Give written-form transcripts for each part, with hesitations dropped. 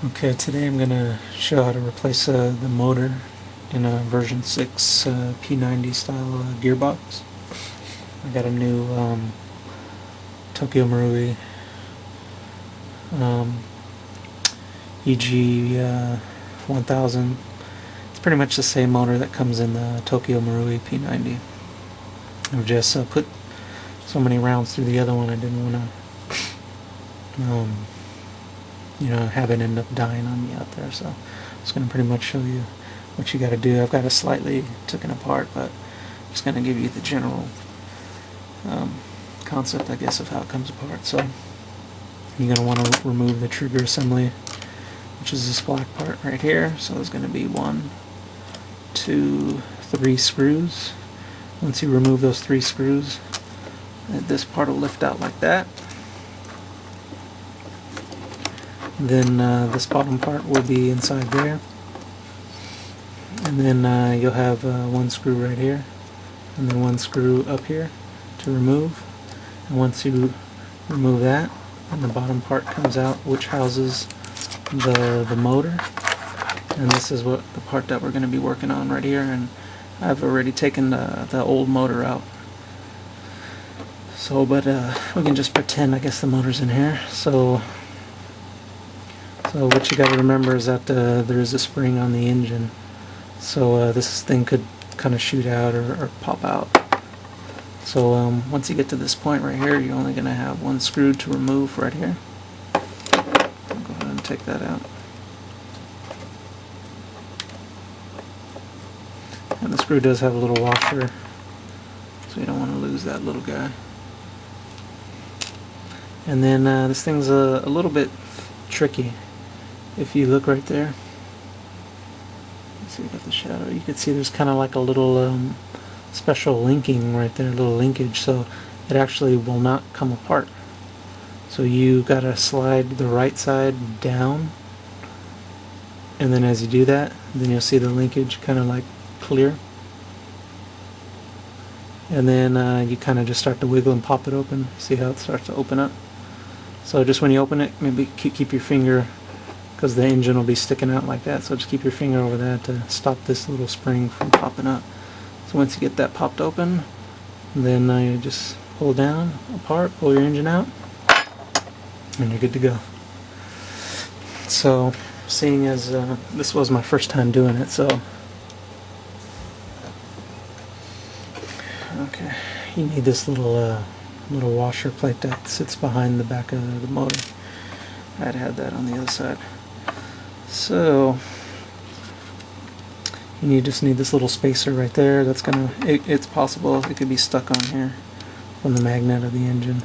Okay, today I'm going to show how to replace the motor in a version 6 p90 style gearbox. I got a new Tokyo Marui EG 1000. It's pretty much the same motor that comes in the Tokyo Marui P90. I've just put so many rounds through the other one I didn't want to have it end up dying on me out there. So I'm just going to pretty much show you what you got to do. I've got it slightly taken apart, but I'm just going to give you the general concept, I guess, of how it comes apart. So you're going to want to remove the trigger assembly, which is this black part right here. So there's going to be 1, 2, 3 screws. Once you remove those 3 screws, this part will lift out like that. Then this bottom part will be inside there, and then you'll have 1 screw right here, and then 1 screw up here to remove. And once you remove that, and the bottom part comes out, which houses the motor. And this is what the part that we're going to be working on right here. And I've already taken the old motor out. So, but we can just pretend, I guess, the motor's in here. So what you got to remember is that there is a spring on the engine, so this thing could kind of shoot out or pop out. So once you get to this point right here, you're only going to have 1 screw to remove right here. I'll go ahead and take that out. And the screw does have a little washer, so you don't want to lose that little guy. And then this thing's a little bit tricky. If you look right there, let's see, you got the shadow, you can see there's kind of like a little special linking right there, a little linkage, so it actually will not come apart. So you gotta slide the right side down, and then as you do that, then you'll see the linkage kind of like clear, and then you kind of just start to wiggle and pop it open. See how it starts to open up? So just when you open it, maybe keep your finger, because the engine will be sticking out like that, so just keep your finger over that to stop this little spring from popping up. So once you get that popped open, then you just pull down, apart, pull your engine out, and you're good to go. So seeing as this was my first time doing it, so okay, you need this little washer plate that sits behind the back of the motor. I'd had that on the other side. So you just need this little spacer right there. That's gonna, it's possible it could be stuck on here from the magnet of the engine.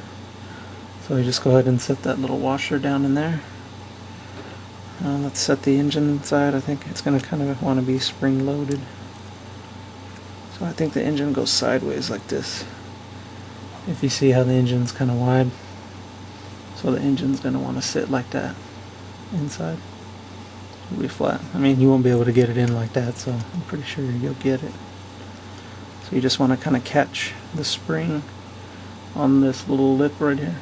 So you just go ahead and set that little washer down in there. Let's set the engine inside. I think it's gonna kind of want to be spring loaded. So I think the engine goes sideways like this. If you see how the engine's kind of wide, so the engine's gonna want to sit like that inside. It'll be flat. I mean, you won't be able to get it in like that, so I'm pretty sure you'll get it. So you just want to kind of catch the spring on this little lip right here.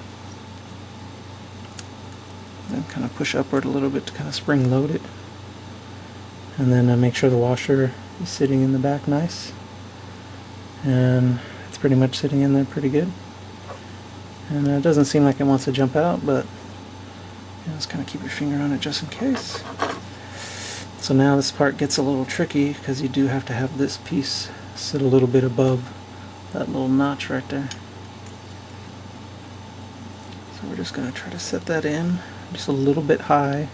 Then kind of push upward a little bit to kind of spring load it. And then make sure the washer is sitting in the back nice. And it's pretty much sitting in there pretty good. And it doesn't seem like it wants to jump out, but just kind of keep your finger on it just in case. So now this part gets a little tricky because you do have to have this piece sit a little bit above that little notch right there. So we're just going to try to set that in just a little bit high.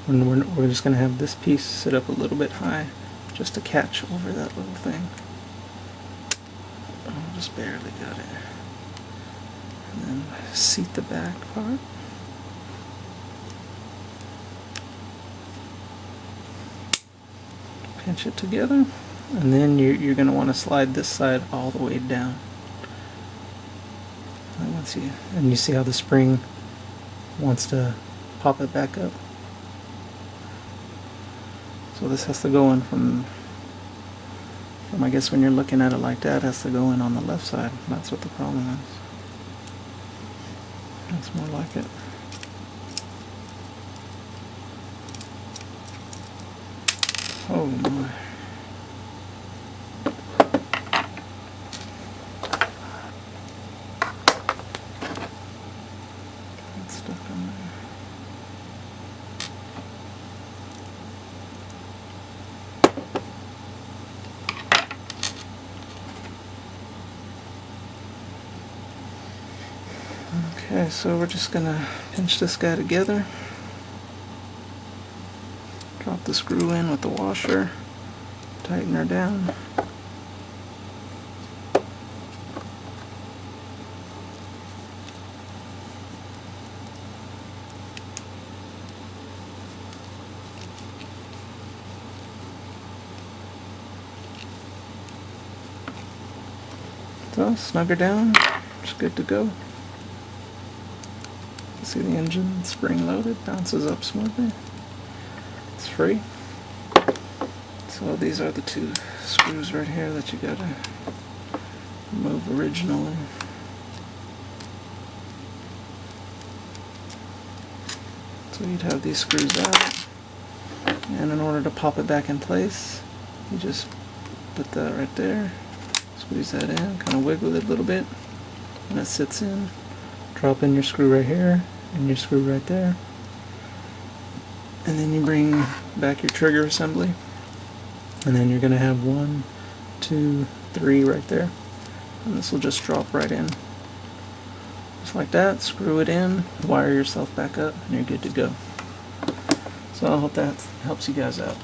We're just going to have this piece sit up a little bit high just to catch over that little thing. Oh, just barely got it. And then seat the back part. Pinch it together, and then you're going to want to slide this side all the way down. And once you see how the spring wants to pop it back up. So this has to go in from I guess when you're looking at it like that, it has to go in on the left side. That's what the problem is. That's more like it. Oh my. It's stuck on there. Okay, so we're just gonna pinch this guy together. Drop the screw in with the washer. Tighten her down. So, snug her down. It's good to go. See the engine spring loaded, bounces up smoothly. It's free. So these are the two screws right here that you gotta remove originally. So you'd have these screws out, and in order to pop it back in place, you just put that right there, squeeze that in, kind of wiggle it a little bit, and it sits in. Drop in your screw right here, and your screw right there, and then you bring back your trigger assembly, and then you're going to have 1, 2, 3 right there, and this will just drop right in. Just like that, screw it in, wire yourself back up, and you're good to go. So I hope that helps you guys out.